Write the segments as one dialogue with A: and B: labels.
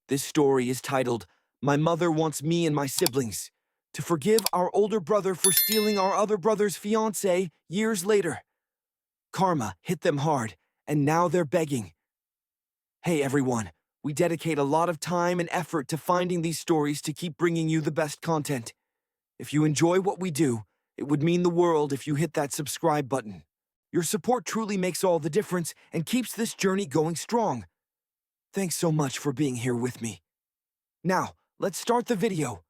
A: This story is titled, My Mother Wants Me and My Siblings to Forgive Our Older Brother for Stealing Our Other Brother's Fiancée years later. Karma hit them hard, and now they're begging. Hey everyone, we dedicate a lot of time and effort to finding these stories to keep bringing you the best content. If you enjoy what we do, it would mean the world if you hit that subscribe button. Your support truly makes all the difference and keeps this journey going strong. Thanks so much for being here with me. Now, let's start the video.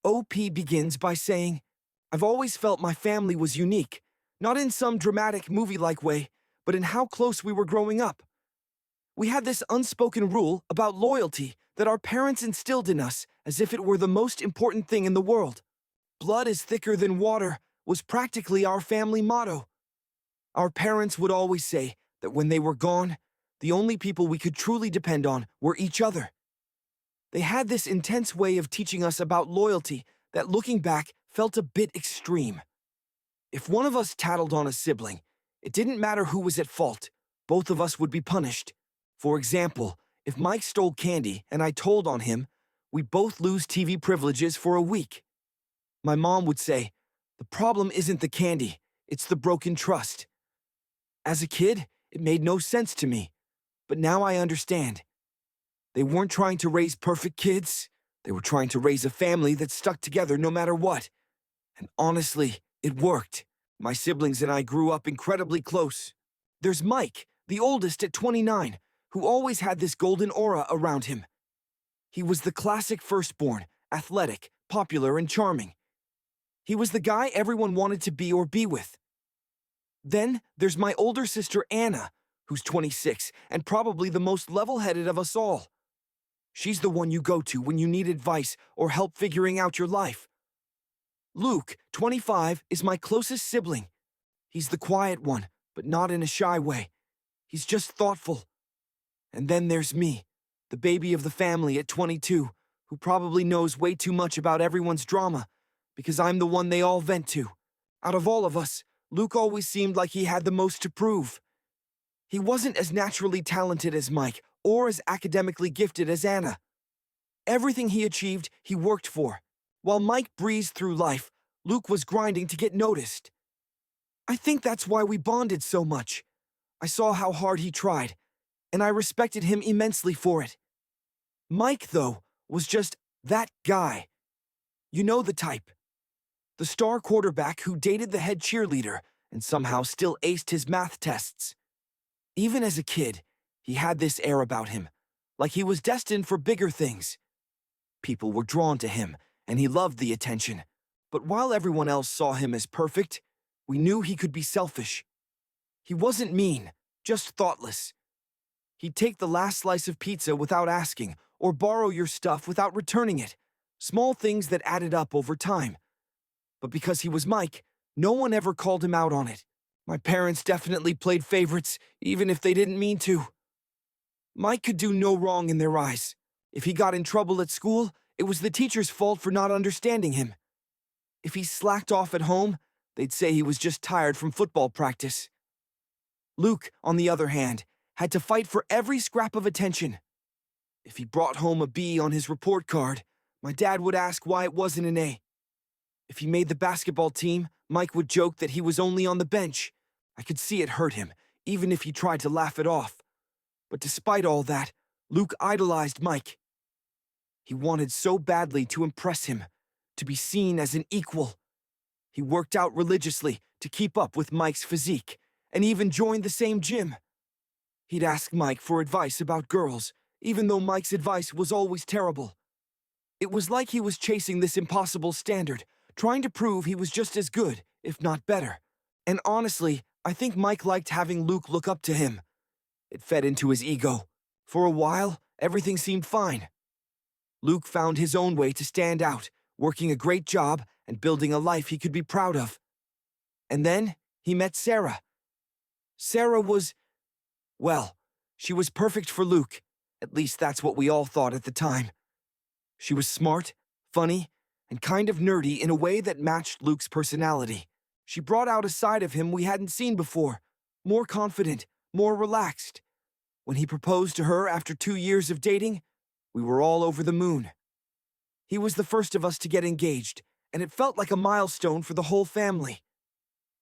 A: OP begins by saying, I've always felt my family was unique, not in some dramatic movie-like way, but in how close we were growing up. We had this unspoken rule about loyalty that our parents instilled in us as if it were the most important thing in the world. Blood is thicker than water was practically our family motto. Our parents would always say that when they were gone, the only people we could truly depend on were each other. They had this intense way of teaching us about loyalty that, looking back, felt a bit extreme. If one of us tattled on a sibling, it didn't matter who was at fault, both of us would be punished. For example, if Mike stole candy and I told on him, we both lose TV privileges for a week. My mom would say, the problem isn't the candy, it's the broken trust. As a kid, it made no sense to me, but now I understand. They weren't trying to raise perfect kids, they were trying to raise a family that stuck together no matter what. And honestly, it worked. My siblings and I grew up incredibly close. There's Mike, the oldest at 29, who always had this golden aura around him. He was the classic firstborn, athletic, popular, and charming. He was the guy everyone wanted to be or be with. Then there's my older sister Anna, who's 26 and probably the most level-headed of us all. She's the one you go to when you need advice or help figuring out your life. Luke, 25, is my closest sibling. He's the quiet one, but not in a shy way. He's just thoughtful. And then there's me, the baby of the family at 22, who probably knows way too much about everyone's drama, because I'm the one they all vent to. Out of all of us, Luke always seemed like he had the most to prove. He wasn't as naturally talented as Mike, or as academically gifted as Anna. Everything he achieved, he worked for. While Mike breezed through life, Luke was grinding to get noticed. I think that's why we bonded so much. I saw how hard he tried, and I respected him immensely for it. Mike, though, was just that guy. You know the type. The star quarterback who dated the head cheerleader and somehow still aced his math tests. Even as a kid, he had this air about him, like he was destined for bigger things. People were drawn to him, and he loved the attention. But while everyone else saw him as perfect, we knew he could be selfish. He wasn't mean, just thoughtless. He'd take the last slice of pizza without asking, or borrow your stuff without returning it. Small things that added up over time. But because he was Mike, no one ever called him out on it. My parents definitely played favorites, even if they didn't mean to. Mike could do no wrong in their eyes. If he got in trouble at school, it was the teacher's fault for not understanding him. If he slacked off at home, they'd say he was just tired from football practice. Luke, on the other hand, had to fight for every scrap of attention. If he brought home a B on his report card, my dad would ask why it wasn't an A. If he made the basketball team, Mike would joke that he was only on the bench. I could see it hurt him, even if he tried to laugh it off. But despite all that, Luke idolized Mike. He wanted so badly to impress him, to be seen as an equal. He worked out religiously to keep up with Mike's physique, and even joined the same gym. He'd ask Mike for advice about girls, even though Mike's advice was always terrible. It was like he was chasing this impossible standard, trying to prove he was just as good, if not better. And honestly, I think Mike liked having Luke look up to him. It fed into his ego. For a while, everything seemed fine. Luke found his own way to stand out, working a great job and building a life he could be proud of. And then he met Sarah. Sarah was, well, she was perfect for Luke. At least that's what we all thought at the time. She was smart, funny, and kind of nerdy in a way that matched Luke's personality. She brought out a side of him we hadn't seen before, more confident, more relaxed. When he proposed to her after 2 years of dating, We were all over the moon. He was the first of us to get engaged, and it felt like a milestone for the whole family.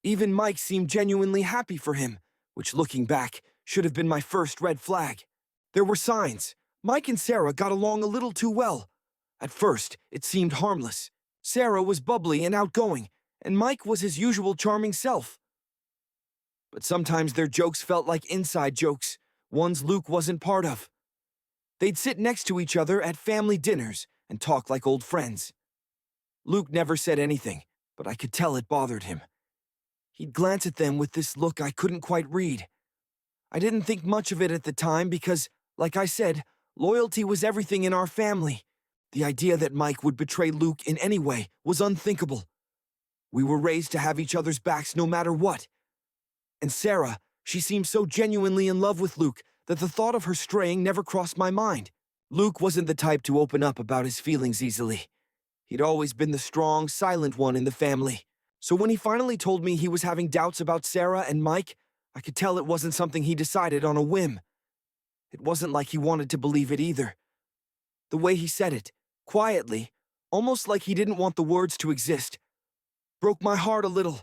A: Even Mike seemed genuinely happy for him, which, looking back, should have been my first red flag. There were signs. Mike and Sarah got along a little too well. At first, it seemed harmless. Sarah was bubbly and outgoing, and Mike was his usual charming self. But sometimes their jokes felt like inside jokes, ones Luke wasn't part of. They'd sit next to each other at family dinners and talk like old friends. Luke never said anything, but I could tell it bothered him. He'd glance at them with this look I couldn't quite read. I didn't think much of it at the time because, like I said, loyalty was everything in our family. The idea that Mike would betray Luke in any way was unthinkable. We were raised to have each other's backs no matter what. And Sarah, she seemed so genuinely in love with Luke that the thought of her straying never crossed my mind. Luke wasn't the type to open up about his feelings easily. He'd always been the strong, silent one in the family. So when he finally told me he was having doubts about Sarah and Mike, I could tell it wasn't something he decided on a whim. It wasn't like he wanted to believe it either. The way he said it, quietly, almost like he didn't want the words to exist, broke my heart a little.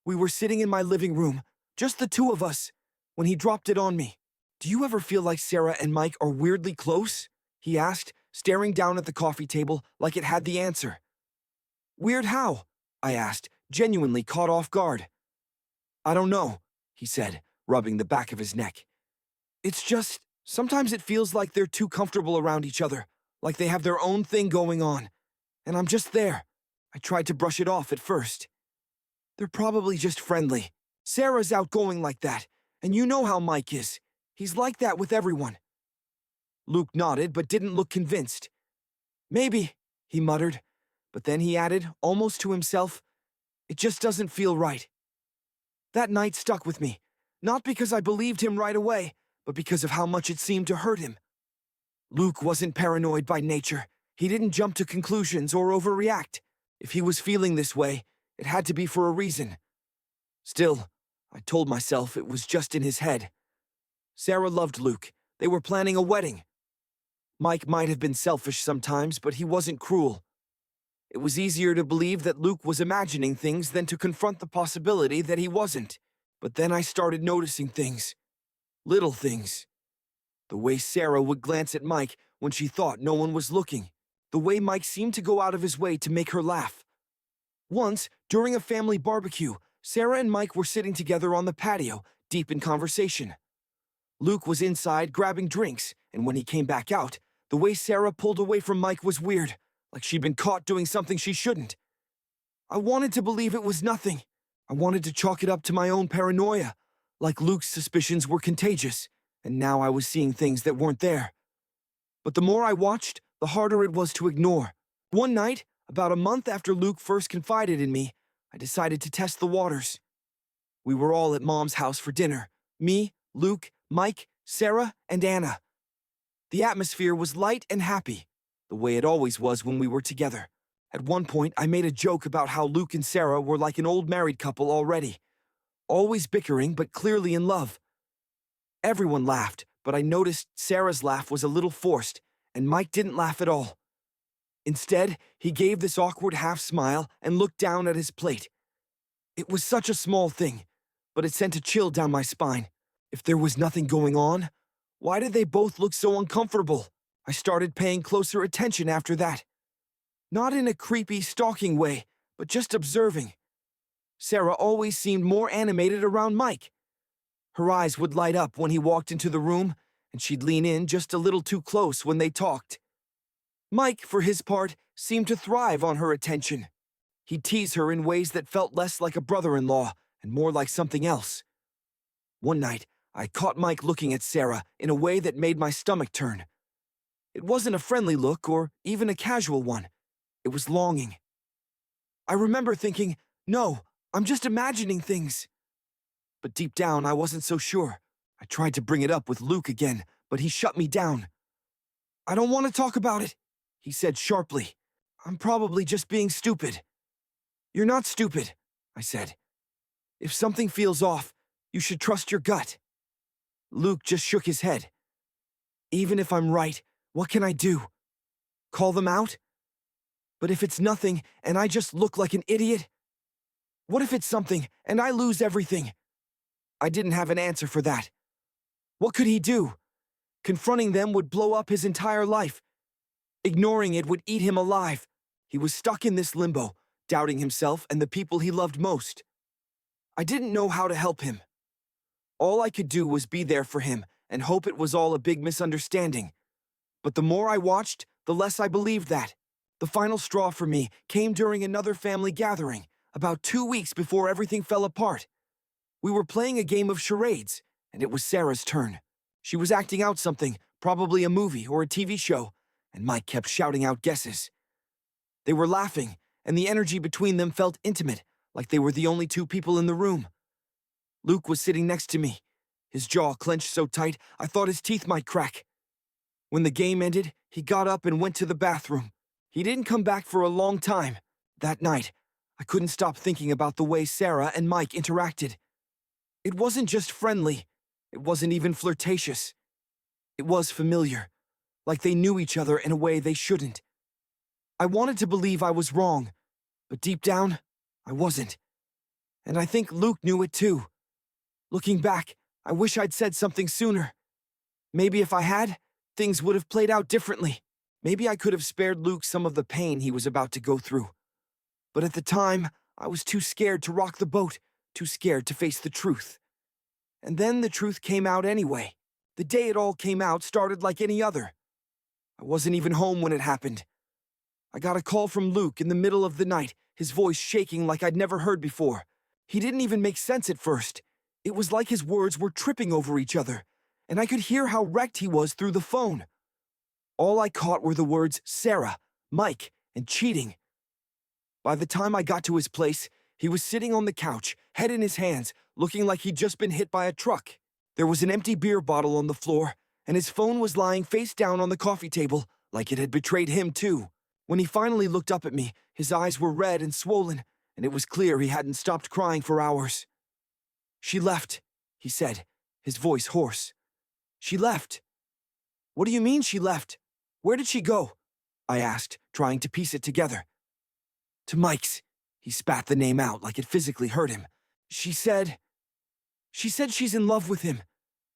A: We were sitting in my living room, just the two of us, when he dropped it on me. "Do you ever feel like Sarah and Mike are weirdly close?" he asked, staring down at the coffee table like it had the answer. "Weird how?" I asked, genuinely caught off guard. "I don't know," he said, rubbing the back of his neck. "It's just, sometimes it feels like they're too comfortable around each other, like they have their own thing going on, and I'm just there." I tried to brush it off at first. "They're probably just friendly. Sarah's outgoing like that, and you know how Mike is. He's like that with everyone." Luke nodded but didn't look convinced. "Maybe," he muttered, but then he added, almost to himself, "It just doesn't feel right." That night stuck with me, not because I believed him right away, but because of how much it seemed to hurt him. Luke wasn't paranoid by nature. He didn't jump to conclusions or overreact. If he was feeling this way, it had to be for a reason. Still, I told myself it was just in his head. Sarah loved Luke. They were planning a wedding. Mike might have been selfish sometimes, but he wasn't cruel. It was easier to believe that Luke was imagining things than to confront the possibility that he wasn't. But then I started noticing things. Little things. The way Sarah would glance at Mike when she thought no one was looking. The way Mike seemed to go out of his way to make her laugh. Once, during a family barbecue, Sarah and Mike were sitting together on the patio, deep in conversation. Luke was inside grabbing drinks, and when he came back out, the way Sarah pulled away from Mike was weird, like she'd been caught doing something she shouldn't. I wanted to believe it was nothing. I wanted to chalk it up to my own paranoia, like Luke's suspicions were contagious, and now I was seeing things that weren't there. But the more I watched, the harder it was to ignore. One night, about a month after Luke first confided in me, I decided to test the waters. We were all at Mom's house for dinner. Me, Luke, Mike, Sarah, and Anna. The atmosphere was light and happy, the way it always was when we were together. At one point, I made a joke about how Luke and Sarah were like an old married couple already. Always bickering, but clearly in love. Everyone laughed, but I noticed Sarah's laugh was a little forced, and Mike didn't laugh at all. Instead, he gave this awkward half-smile and looked down at his plate. It was such a small thing, but it sent a chill down my spine. If there was nothing going on, why did they both look so uncomfortable? I started paying closer attention after that. Not in a creepy, stalking way, but just observing. Sarah always seemed more animated around Mike. Her eyes would light up when he walked into the room, and she'd lean in just a little too close when they talked. Mike, for his part, seemed to thrive on her attention. He'd tease her in ways that felt less like a brother-in-law and more like something else. One night, I caught Mike looking at Sarah in a way that made my stomach turn. It wasn't a friendly look or even a casual one. It was longing. I remember thinking, no, I'm just imagining things. But deep down, I wasn't so sure. I tried to bring it up with Luke again, but he shut me down. "I don't want to talk about it," he said sharply. "I'm probably just being stupid." "You're not stupid," I said. "If something feels off, you should trust your gut." Luke just shook his head. "Even if I'm right, What can I do? Call them out? But if it's nothing and I just look like an idiot? What if it's something and I lose everything? I didn't have an answer for that. What could he do? Confronting them would blow up his entire life. Ignoring it would eat him alive. He was stuck in this limbo, doubting himself and the people he loved most. I didn't know how to help him. All I could do was be there for him and hope it was all a big misunderstanding. But the more I watched, the less I believed that. The final straw for me came during another family gathering, about 2 weeks before everything fell apart. We were playing a game of charades, and it was Sarah's turn. She was acting out something, probably a movie or a TV show, and Mike kept shouting out guesses. They were laughing, and the energy between them felt intimate, like they were the only two people in the room. Luke was sitting next to me, his jaw clenched so tight I thought his teeth might crack. When the game ended, he got up and went to the bathroom. He didn't come back for a long time. That night, I couldn't stop thinking about the way Sarah and Mike interacted. It wasn't just friendly. It wasn't even flirtatious. It was familiar, like they knew each other in a way they shouldn't. I wanted to believe I was wrong, but deep down, I wasn't. And I think Luke knew it too. Looking back, I wish I'd said something sooner. Maybe if I had, things would have played out differently. Maybe I could have spared Luke some of the pain he was about to go through. But at the time, I was too scared to rock the boat, too scared to face the truth. And then the truth came out anyway. The day it all came out started like any other. I wasn't even home when it happened. I got a call from Luke in the middle of the night, his voice shaking like I'd never heard before. He didn't even make sense at first. It was like his words were tripping over each other, and I could hear how wrecked he was through the phone. All I caught were the words Sarah, Mike, and cheating. By the time I got to his place, he was sitting on the couch, head in his hands, looking like he'd just been hit by a truck. There was an empty beer bottle on the floor, and his phone was lying face down on the coffee table, like it had betrayed him too. When he finally looked up at me, his eyes were red and swollen, and it was clear he hadn't stopped crying for hours. "She left," he said, his voice hoarse. "She left." "What do you mean she left? Where did she go?" I asked, trying to piece it together. "To Mike's." He spat the name out like it physically hurt him. She said she's in love with him,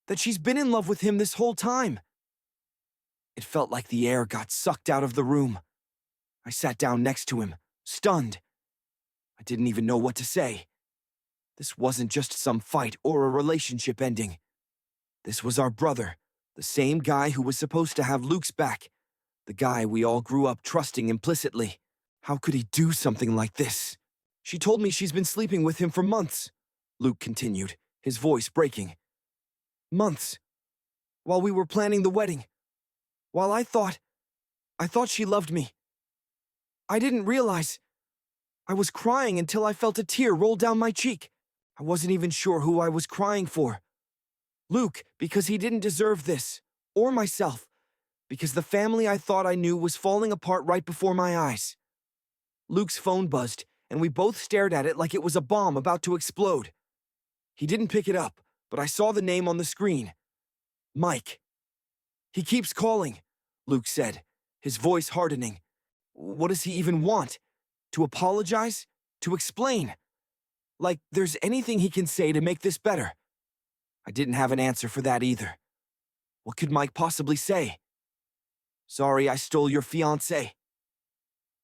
A: that she's been in love with him this whole time." It felt like the air got sucked out of the room. I sat down next to him, stunned. I didn't even know what to say. This wasn't just some fight or a relationship ending. This was our brother, the same guy who was supposed to have Luke's back, the guy we all grew up trusting implicitly. How could he do something like this? "She told me she's been sleeping with him for months," Luke continued, his voice breaking. "Months. While we were planning the wedding. While I thought she loved me. I didn't realize. I was crying until I felt a tear roll down my cheek. I wasn't even sure who I was crying for. Luke, because he didn't deserve this, or myself, because the family I thought I knew was falling apart right before my eyes." Luke's phone buzzed, and we both stared at it like it was a bomb about to explode. He didn't pick it up, but I saw the name on the screen. Mike. "He keeps calling," Luke said, his voice hardening. "What does he even want? To apologize? To explain? Like there's anything he can say to make this better?" I didn't have an answer for that either. What could Mike possibly say? "Sorry I stole your fiancée."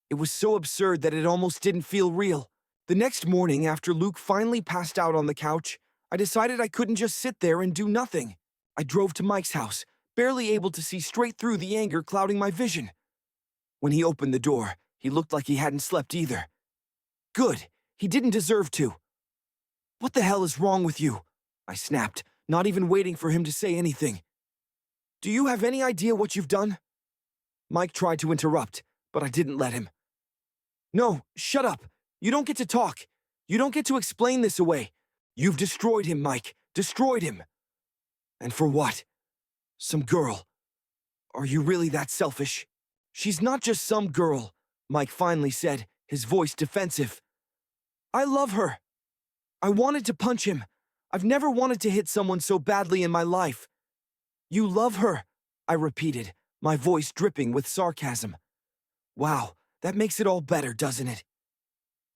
A: It was so absurd that it almost didn't feel real. The next morning, after Luke finally passed out on the couch, I decided I couldn't just sit there and do nothing. I drove to Mike's house, barely able to see straight through the anger clouding my vision. When he opened the door, he looked like he hadn't slept either. Good, he didn't deserve to. "What the hell is wrong with you?" I snapped, not even waiting for him to say anything. "Do you have any idea what you've done?" Mike tried to interrupt, but I didn't let him. "No, shut up. You don't get to talk. You don't get to explain this away. You've destroyed him, Mike. Destroyed him. And for what? Some girl. Are you really that selfish?" "She's not just some girl," Mike finally said, his voice defensive. "I love her. I wanted to punch him. I've never wanted to hit someone so badly in my life." "You love her," I repeated, my voice dripping with sarcasm. Wow, that makes it all better, doesn't it?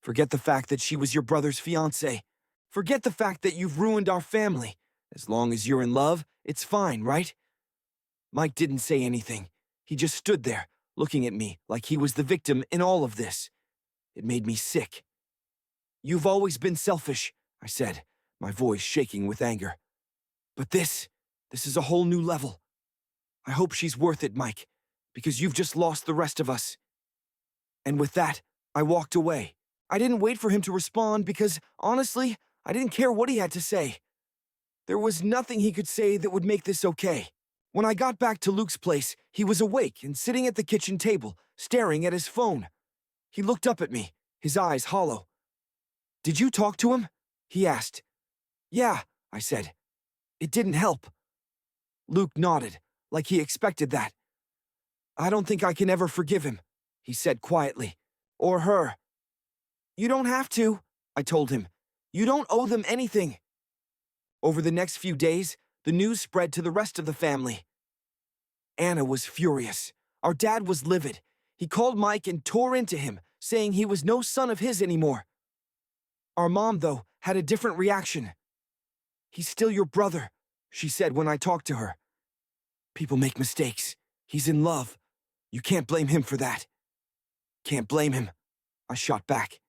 A: Forget the fact that she was your brother's fiancée. Forget the fact that you've ruined our family. As long as you're in love, it's fine, right? Mike didn't say anything. He just stood there, looking at me like he was the victim in all of this. It made me sick. You've always been selfish, I said, my voice shaking with anger. But this is a whole new level. I hope she's worth it, Mike, because you've just lost the rest of us. And with that, I walked away. I didn't wait for him to respond because, honestly, I didn't care what he had to say. There was nothing he could say that would make this okay. When I got back to Luke's place, he was awake and sitting at the kitchen table, staring at his phone. He looked up at me, his eyes hollow. "Did you talk to him?" he asked. "Yeah," I said. "It didn't help." Luke nodded, like he expected that. "I don't think I can ever forgive him," he said quietly. "Or her." "You don't have to," I told him. "You don't owe them anything." Over the next few days, the news spread to the rest of the family. Anna was furious. Our dad was livid. He called Mike and tore into him, saying he was no son of his anymore. Our mom, though, had a different reaction. "He's still your brother," she said when I talked to her. "People make mistakes. He's in love. You can't blame him for that." "Can't blame him," I shot back.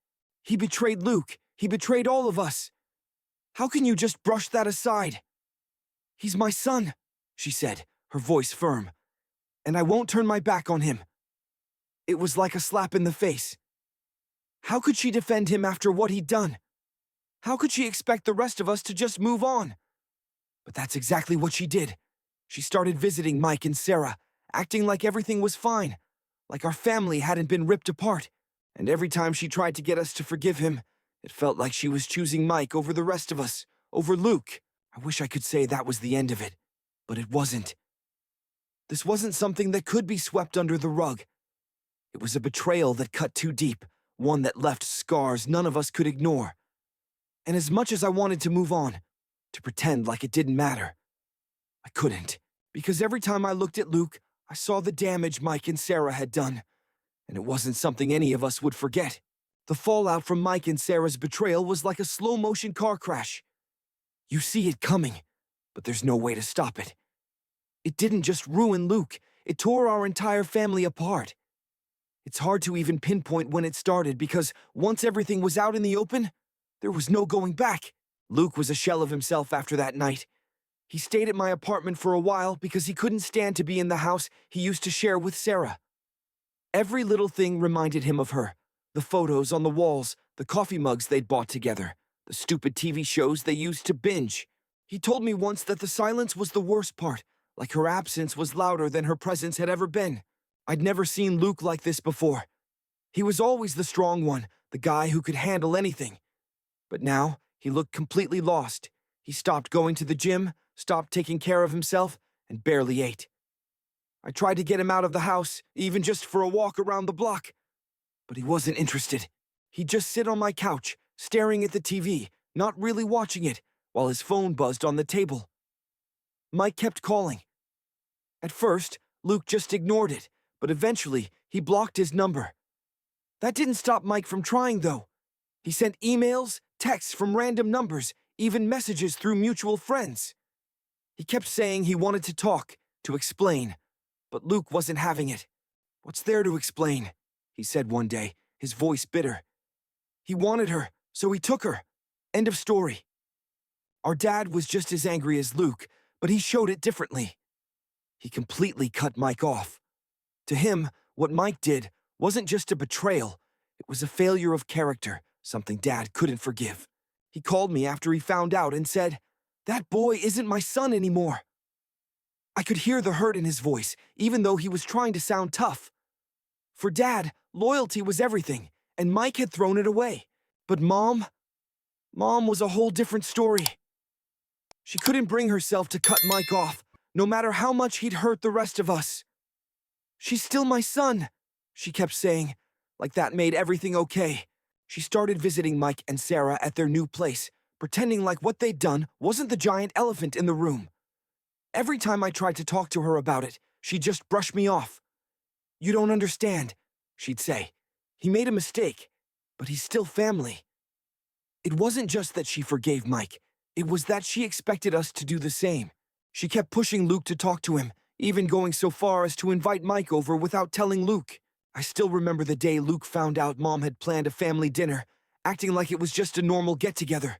A: "He betrayed Luke. He betrayed all of us. How can you just brush that aside?" "He's my son," she said, her voice firm. "And I won't turn my back on him." It was like a slap in the face. How could she defend him after what he'd done? How could she expect the rest of us to just move on? But that's exactly what she did. She started visiting Mike and Sarah, acting like everything was fine, like our family hadn't been ripped apart. And every time she tried to get us to forgive him, it felt like she was choosing Mike over the rest of us, over Luke. I wish I could say that was the end of it, but it wasn't. This wasn't something that could be swept under the rug. It was a betrayal that cut too deep, one that left scars none of us could ignore. And as much as I wanted to move on, to pretend like it didn't matter, I couldn't, because every time I looked at Luke, I saw the damage Mike and Sarah had done, and it wasn't something any of us would forget. The fallout from Mike and Sarah's betrayal was like a slow-motion car crash. You see it coming, but there's no way to stop it. It didn't just ruin Luke, it tore our entire family apart. It's hard to even pinpoint when it started because once everything was out in the open, there was no going back. Luke was a shell of himself after that night. He stayed at my apartment for a while because he couldn't stand to be in the house he used to share with Sarah. Every little thing reminded him of her. The photos on the walls, the coffee mugs they'd bought together, the stupid TV shows they used to binge. He told me once that the silence was the worst part, like her absence was louder than her presence had ever been. I'd never seen Luke like this before. He was always the strong one, the guy who could handle anything. But now, he looked completely lost. He stopped going to the gym, stopped taking care of himself, and barely ate. I tried to get him out of the house, even just for a walk around the block. But he wasn't interested. He'd just sit on my couch, staring at the TV, not really watching it, while his phone buzzed on the table. Mike kept calling. At first, Luke just ignored it, but eventually, he blocked his number. That didn't stop Mike from trying, though. He sent emails, texts from random numbers, even messages through mutual friends. He kept saying he wanted to talk, to explain, but Luke wasn't having it. "What's there to explain?" he said one day, his voice bitter. He wanted her, so he took her. End of story. Our dad was just as angry as Luke, but he showed it differently. He completely cut Mike off. To him, what Mike did wasn't just a betrayal, it was a failure of character, something Dad couldn't forgive. He called me after he found out and said, "That boy isn't my son anymore." I could hear the hurt in his voice, even though he was trying to sound tough. For Dad, loyalty was everything, and Mike had thrown it away. But Mom was a whole different story. She couldn't bring herself to cut Mike off, no matter how much he'd hurt the rest of us. "She's still my son," she kept saying, like that made everything okay. She started visiting Mike and Sarah at their new place, pretending like what they'd done wasn't the giant elephant in the room. Every time I tried to talk to her about it, she'd just brush me off. "You don't understand," she'd say. "He made a mistake, but he's still family." It wasn't just that she forgave Mike, it was that she expected us to do the same. She kept pushing Luke to talk to him, even going so far as to invite Mike over without telling Luke. I still remember the day Luke found out Mom had planned a family dinner, acting like it was just a normal get-together.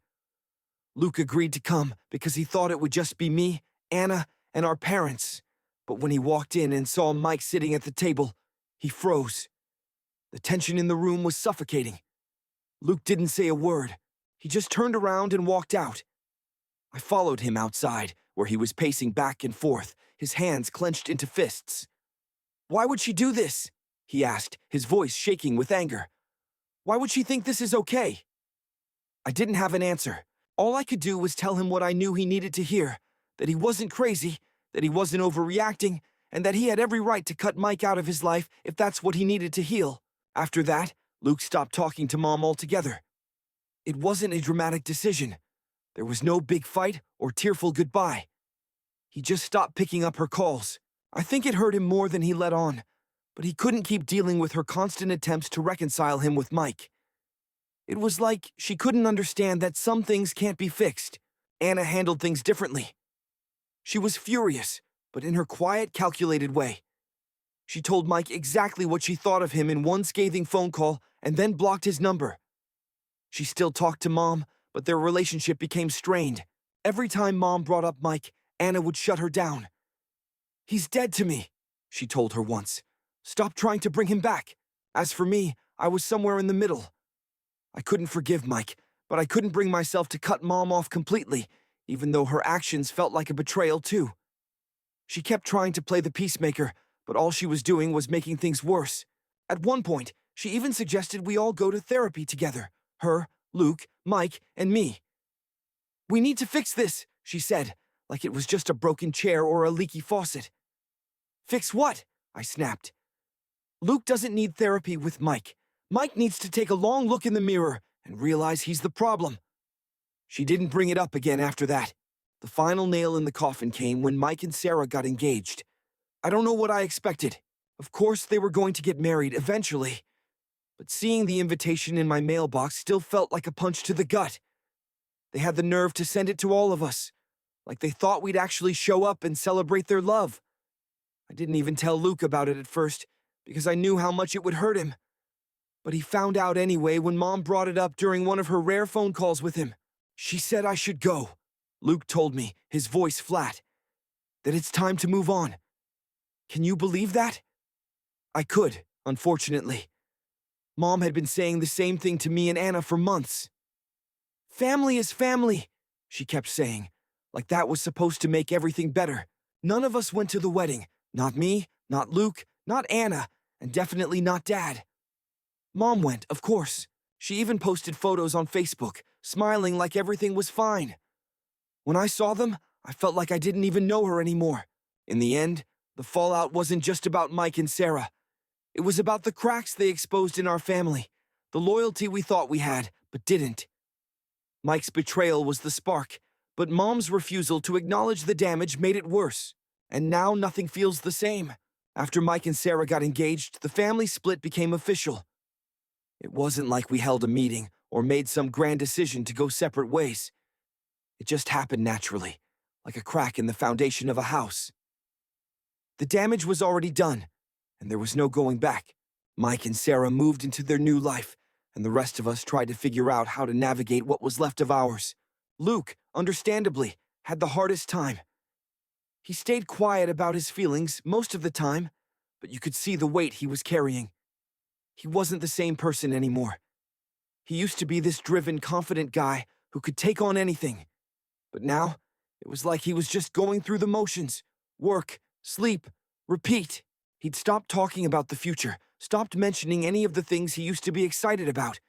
A: Luke agreed to come because he thought it would just be me, Anna, and our parents. But when he walked in and saw Mike sitting at the table, he froze. The tension in the room was suffocating. Luke didn't say a word. He just turned around and walked out. I followed him outside, where he was pacing back and forth, his hands clenched into fists. "Why would she do this?" he asked, his voice shaking with anger. "Why would she think this is okay?" I didn't have an answer. All I could do was tell him what I knew he needed to hear, that he wasn't crazy, that he wasn't overreacting, and that he had every right to cut Mike out of his life if that's what he needed to heal. After that, Luke stopped talking to Mom altogether. It wasn't a dramatic decision. There was no big fight or tearful goodbye. He just stopped picking up her calls. I think it hurt him more than he let on, but he couldn't keep dealing with her constant attempts to reconcile him with Mike. It was like she couldn't understand that some things can't be fixed. Anna handled things differently. She was furious, but in her quiet, calculated way. She told Mike exactly what she thought of him in one scathing phone call and then blocked his number. She still talked to Mom, but their relationship became strained. Every time Mom brought up Mike, Anna would shut her down. "He's dead to me," she told her once. "Stop trying to bring him back." As for me, I was somewhere in the middle. I couldn't forgive Mike, but I couldn't bring myself to cut Mom off completely, even though her actions felt like a betrayal too. She kept trying to play the peacemaker, but all she was doing was making things worse. At one point, she even suggested we all go to therapy together. Her, Luke, Mike, and me. "We need to fix this," she said, like it was just a broken chair or a leaky faucet. "Fix what?" I snapped. "Luke doesn't need therapy with Mike. Mike needs to take a long look in the mirror and realize he's the problem." She didn't bring it up again after that. The final nail in the coffin came when Mike and Sarah got engaged. I don't know what I expected. Of course, they were going to get married eventually. But seeing the invitation in my mailbox still felt like a punch to the gut. They had the nerve to send it to all of us, like they thought we'd actually show up and celebrate their love. I didn't even tell Luke about it at first, because I knew how much it would hurt him. But he found out anyway when Mom brought it up during one of her rare phone calls with him. "She said I should go," Luke told me, his voice flat. "That it's time to move on." Can you believe that? I could, unfortunately. Mom had been saying the same thing to me and Anna for months. "Family is family," she kept saying, like that was supposed to make everything better. None of us went to the wedding. Not me, not Luke, not Anna, and definitely not Dad. Mom went, of course. She even posted photos on Facebook, smiling like everything was fine. When I saw them, I felt like I didn't even know her anymore. In the end, the fallout wasn't just about Mike and Sarah. It was about the cracks they exposed in our family, the loyalty we thought we had, but didn't. Mike's betrayal was the spark, but Mom's refusal to acknowledge the damage made it worse. And now nothing feels the same. After Mike and Sarah got engaged, the family split became official. It wasn't like we held a meeting or made some grand decision to go separate ways. It just happened naturally, like a crack in the foundation of a house. The damage was already done, and there was no going back. Mike and Sarah moved into their new life, and the rest of us tried to figure out how to navigate what was left of ours. Luke, understandably, had the hardest time. He stayed quiet about his feelings most of the time, but you could see the weight he was carrying. He wasn't the same person anymore. He used to be this driven, confident guy who could take on anything. But now, it was like he was just going through the motions. Work, sleep, repeat. He'd stopped talking about the future, stopped mentioning any of the things he used to be excited about.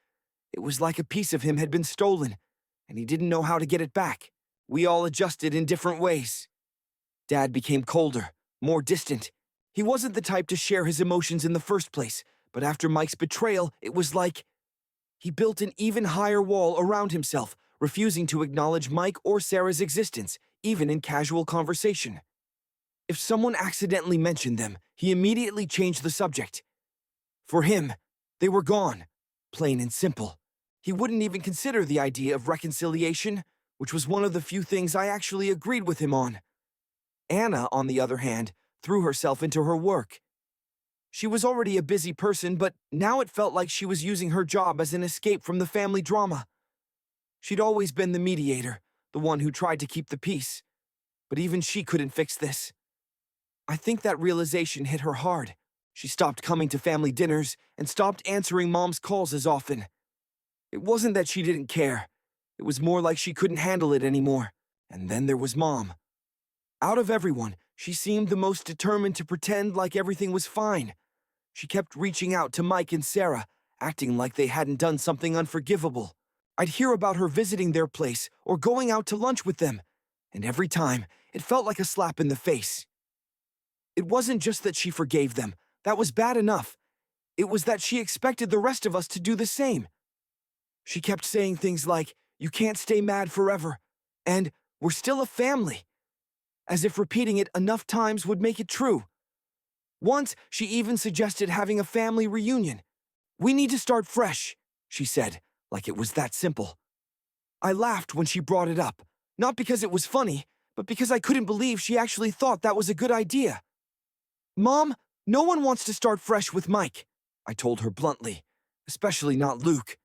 A: It was like a piece of him had been stolen, and he didn't know how to get it back. We all adjusted in different ways. Dad became colder, more distant. He wasn't the type to share his emotions in the first place, but after Mike's betrayal, it was like he built an even higher wall around himself, refusing to acknowledge Mike or Sarah's existence, even in casual conversation. If someone accidentally mentioned them, he immediately changed the subject. For him, they were gone, plain and simple. He wouldn't even consider the idea of reconciliation, which was one of the few things I actually agreed with him on. Anna, on the other hand, threw herself into her work. She was already a busy person, but now it felt like she was using her job as an escape from the family drama. She'd always been the mediator, the one who tried to keep the peace. But even she couldn't fix this. I think that realization hit her hard. She stopped coming to family dinners and stopped answering Mom's calls as often. It wasn't that she didn't care. It was more like she couldn't handle it anymore. And then there was Mom. Out of everyone, she seemed the most determined to pretend like everything was fine. She kept reaching out to Mike and Sarah, acting like they hadn't done something unforgivable. I'd hear about her visiting their place or going out to lunch with them, and every time, it felt like a slap in the face. It wasn't just that she forgave them. That was bad enough. It was that she expected the rest of us to do the same. She kept saying things like, "You can't stay mad forever," and "We're still a family," as if repeating it enough times would make it true. Once, she even suggested having a family reunion. "We need to start fresh," she said, like it was that simple. I laughed when she brought it up, not because it was funny, but because I couldn't believe she actually thought that was a good idea. "Mom, no one wants to start fresh with Mike," I told her bluntly, "especially not Luke."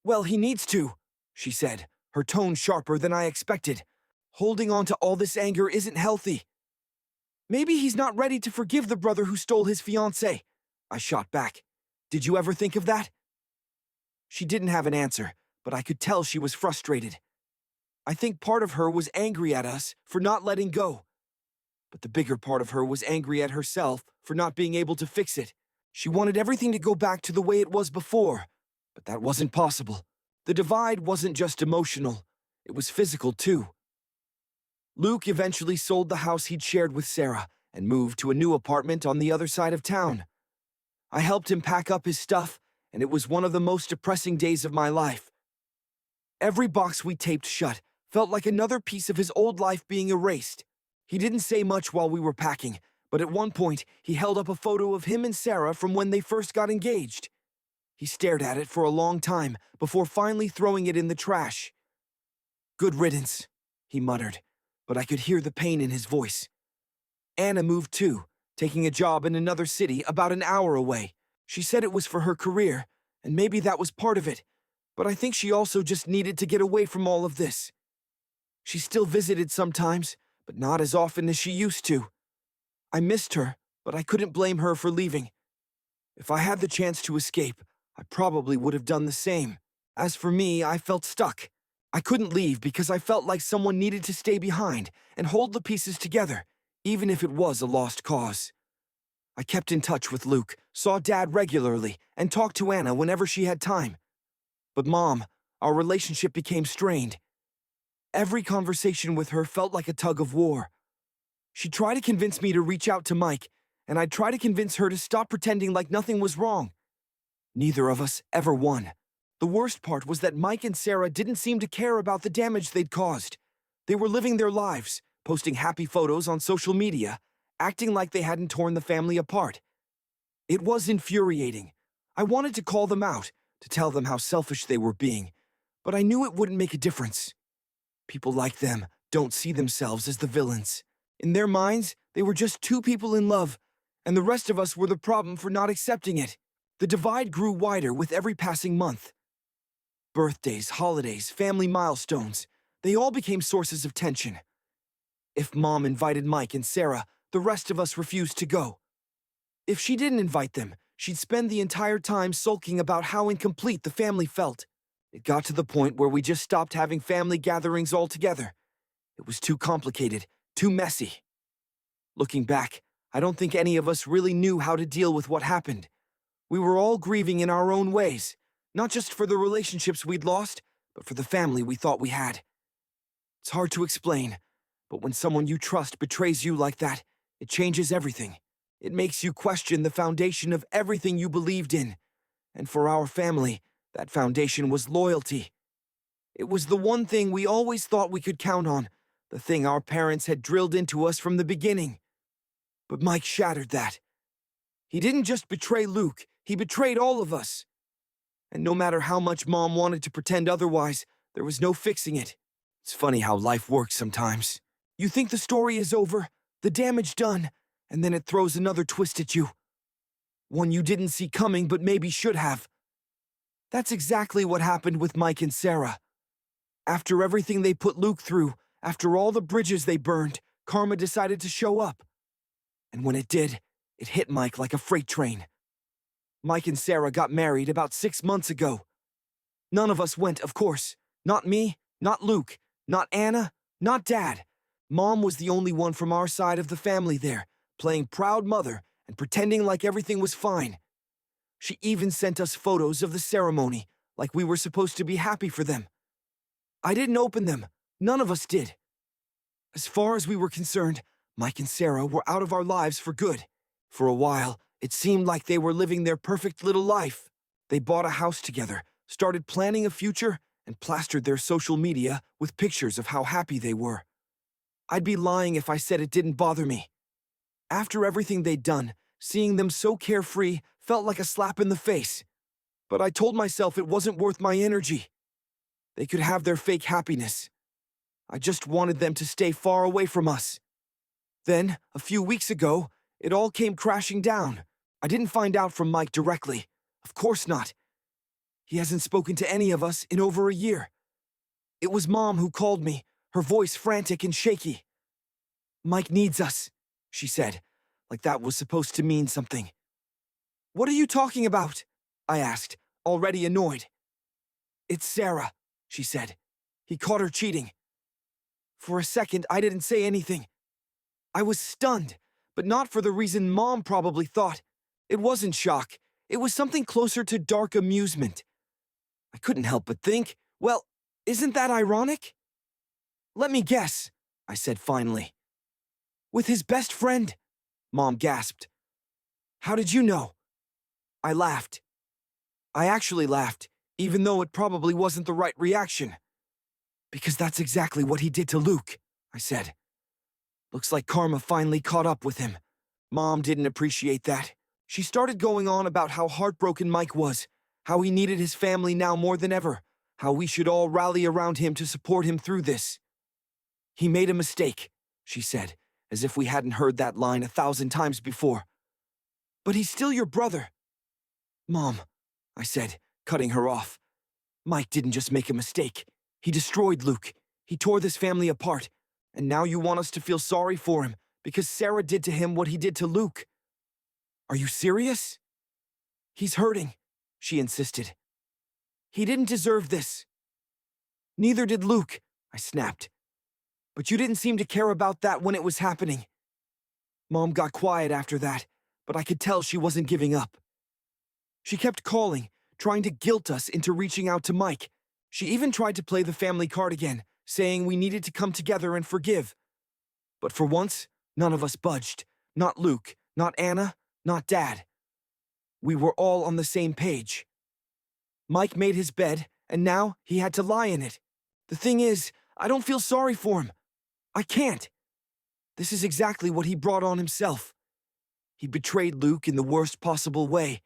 A: "Well, he needs to," she said, her tone sharper than I expected. "Holding on to all this anger isn't healthy." "Maybe he's not ready to forgive the brother who stole his fiancée," I shot back. "Did you ever think of that?" She didn't have an answer, but I could tell she was frustrated. I think part of her was angry at us for not letting go. But the bigger part of her was angry at herself for not being able to fix it. She wanted everything to go back to the way it was before, but that wasn't possible. The divide wasn't just emotional, it was physical too. Luke eventually sold the house he'd shared with Sarah and moved to a new apartment on the other side of town. I helped him pack up his stuff, and it was one of the most depressing days of my life. Every box we taped shut felt like another piece of his old life being erased. He didn't say much while we were packing, but at one point he held up a photo of him and Sarah from when they first got engaged. He stared at it for a long time before finally throwing it in the trash. "Good riddance," he muttered, but I could hear the pain in his voice. Anna moved too, taking a job in another city about an hour away. She said it was for her career, and maybe that was part of it, but I think she also just needed to get away from all of this. She still visited sometimes, but not as often as she used to. I missed her, but I couldn't blame her for leaving. If I had the chance to escape, I probably would have done the same. As for me, I felt stuck. I couldn't leave because I felt like someone needed to stay behind and hold the pieces together, even if it was a lost cause. I kept in touch with Luke, saw Dad regularly, and talked to Anna whenever she had time. But Mom, our relationship became strained. Every conversation with her felt like a tug of war. She'd try to convince me to reach out to Mike, and I'd try to convince her to stop pretending like nothing was wrong. Neither of us ever won. The worst part was that Mike and Sarah didn't seem to care about the damage they'd caused. They were living their lives, posting happy photos on social media, acting like they hadn't torn the family apart. It was infuriating. I wanted to call them out, to tell them how selfish they were being, but I knew it wouldn't make a difference. People like them don't see themselves as the villains. In their minds, they were just two people in love, and the rest of us were the problem for not accepting it. The divide grew wider with every passing month. Birthdays, holidays, family milestones, they all became sources of tension. If Mom invited Mike and Sarah, the rest of us refused to go. If she didn't invite them, she'd spend the entire time sulking about how incomplete the family felt. It got to the point where we just stopped having family gatherings altogether. It was too complicated, too messy. Looking back, I don't think any of us really knew how to deal with what happened. We were all grieving in our own ways, not just for the relationships we'd lost, but for the family we thought we had. It's hard to explain, but when someone you trust betrays you like that, it changes everything. It makes you question the foundation of everything you believed in. And for our family, that foundation was loyalty. It was the one thing we always thought we could count on, the thing our parents had drilled into us from the beginning. But Mike shattered that. He didn't just betray Luke, he betrayed all of us. And no matter how much Mom wanted to pretend otherwise, there was no fixing it. It's funny how life works sometimes. You think the story is over, the damage done, and then it throws another twist at you. One you didn't see coming but maybe should have. That's exactly what happened with Mike and Sarah. After everything they put Luke through, after all the bridges they burned, karma decided to show up. And when it did, it hit Mike like a freight train. Mike and Sarah got married about 6 months ago. None of us went, of course. Not me, not Luke, not Anna, not Dad. Mom was the only one from our side of the family there, playing proud mother and pretending like everything was fine. She even sent us photos of the ceremony, like we were supposed to be happy for them. I didn't open them. None of us did. As far as we were concerned, Mike and Sarah were out of our lives for good. For a while, it seemed like they were living their perfect little life. They bought a house together, started planning a future, and plastered their social media with pictures of how happy they were. I'd be lying if I said it didn't bother me. After everything they'd done, seeing them so carefree felt like a slap in the face. But I told myself it wasn't worth my energy. They could have their fake happiness. I just wanted them to stay far away from us. Then, a few weeks ago, it all came crashing down. I didn't find out from Mike directly. Of course not. He hasn't spoken to any of us in over a year. It was Mom who called me, her voice frantic and shaky. "Mike needs us," she said, like that was supposed to mean something. "What are you talking about?" I asked, already annoyed. "It's Sarah," she said. "He caught her cheating." For a second, I didn't say anything. I was stunned, but not for the reason Mom probably thought. It wasn't shock. It was something closer to dark amusement. I couldn't help but think, well, isn't that ironic? "Let me guess," I said finally. "With his best friend," Mom gasped. "How did you know?" I laughed. I actually laughed, even though it probably wasn't the right reaction. "Because that's exactly what he did to Luke," I said. "Looks like karma finally caught up with him." Mom didn't appreciate that. She started going on about how heartbroken Mike was, how he needed his family now more than ever, how we should all rally around him to support him through this. "He made a mistake," she said, as if we hadn't heard that line 1,000 times before. "But he's still your brother." "Mom," I said, cutting her off. "Mike didn't just make a mistake. He destroyed Luke. He tore this family apart. And now you want us to feel sorry for him because Sarah did to him what he did to Luke. Are you serious?" "He's hurting," she insisted. "He didn't deserve this." "Neither did Luke," I snapped. "But you didn't seem to care about that when it was happening." Mom got quiet after that, but I could tell she wasn't giving up. She kept calling, trying to guilt us into reaching out to Mike. She even tried to play the family card again, saying we needed to come together and forgive. But for once, none of us budged. Not Luke, not Anna, not Dad. We were all on the same page. Mike made his bed, and now he had to lie in it. The thing is, I don't feel sorry for him. I can't. This is exactly what he brought on himself. He betrayed Luke in the worst possible way,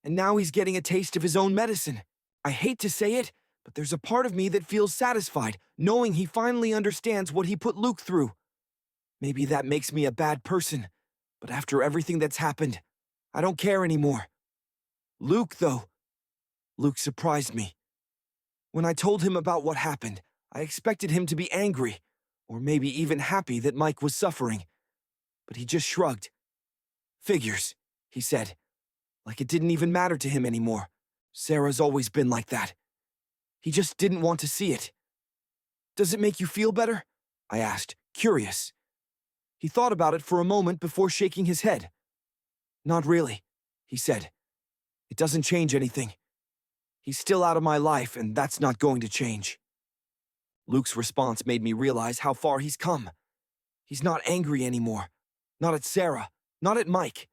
A: and now he's getting a taste of his own medicine. I hate to say it, but there's a part of me that feels satisfied, knowing he finally understands what he put Luke through. Maybe that makes me a bad person, but after everything that's happened, I don't care anymore. Luke, though. Luke surprised me. When I told him about what happened, I expected him to be angry, or maybe even happy that Mike was suffering. But he just shrugged. "Figures," he said, like it didn't even matter to him anymore. Sarah's always been like that. He just didn't want to see it. "Does it make you feel better?" I asked, curious. He thought about it for a moment before shaking his head. "Not really," he said. "It doesn't change anything. He's still out of my life, and that's not going to change." Luke's response made me realize how far he's come. He's not angry anymore. Not at Sarah. Not at Mike.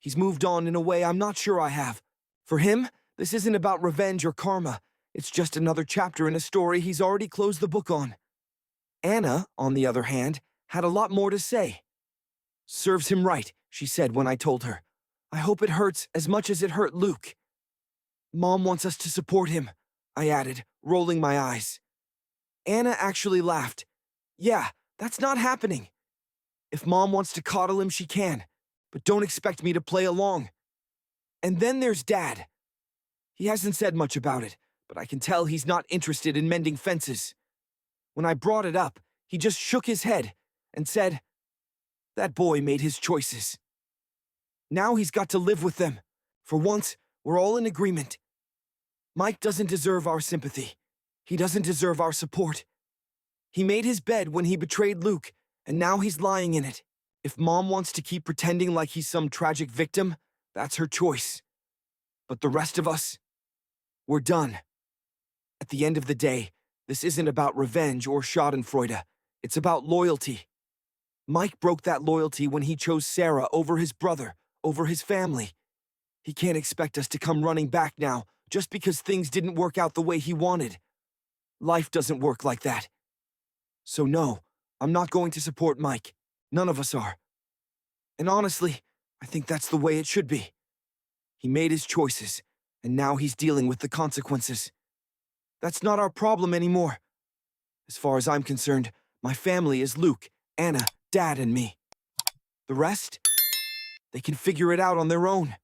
A: He's moved on in a way I'm not sure I have. For him, this isn't about revenge or karma. It's just another chapter in a story he's already closed the book on. Anna, on the other hand, had a lot more to say. Serves him right, she said when I told her. I hope it hurts as much as it hurt Luke. Mom wants us to support him, I added, rolling my eyes. Anna actually laughed. Yeah, that's not happening. If Mom wants to coddle him, she can, but don't expect me to play along. And then there's Dad. He hasn't said much about it, but I can tell he's not interested in mending fences. When I brought it up, he just shook his head and said, that boy made his choices. Now he's got to live with them. For once, we're all in agreement. Mike doesn't deserve our sympathy. He doesn't deserve our support. He made his bed when he betrayed Luke, and now he's lying in it. If Mom wants to keep pretending like he's some tragic victim, that's her choice. But the rest of us, we're done. At the end of the day, this isn't about revenge or schadenfreude. It's about loyalty. Mike broke that loyalty when he chose Sarah over his brother, over his family. He can't expect us to come running back now just because things didn't work out the way he wanted. Life doesn't work like that. So no, I'm not going to support Mike. None of us are. And honestly, I think that's the way it should be. He made his choices, and now he's dealing with the consequences. That's not our problem anymore. As far as I'm concerned, my family is Luke, Anna, Dad, and me. The rest? They can figure it out on their own.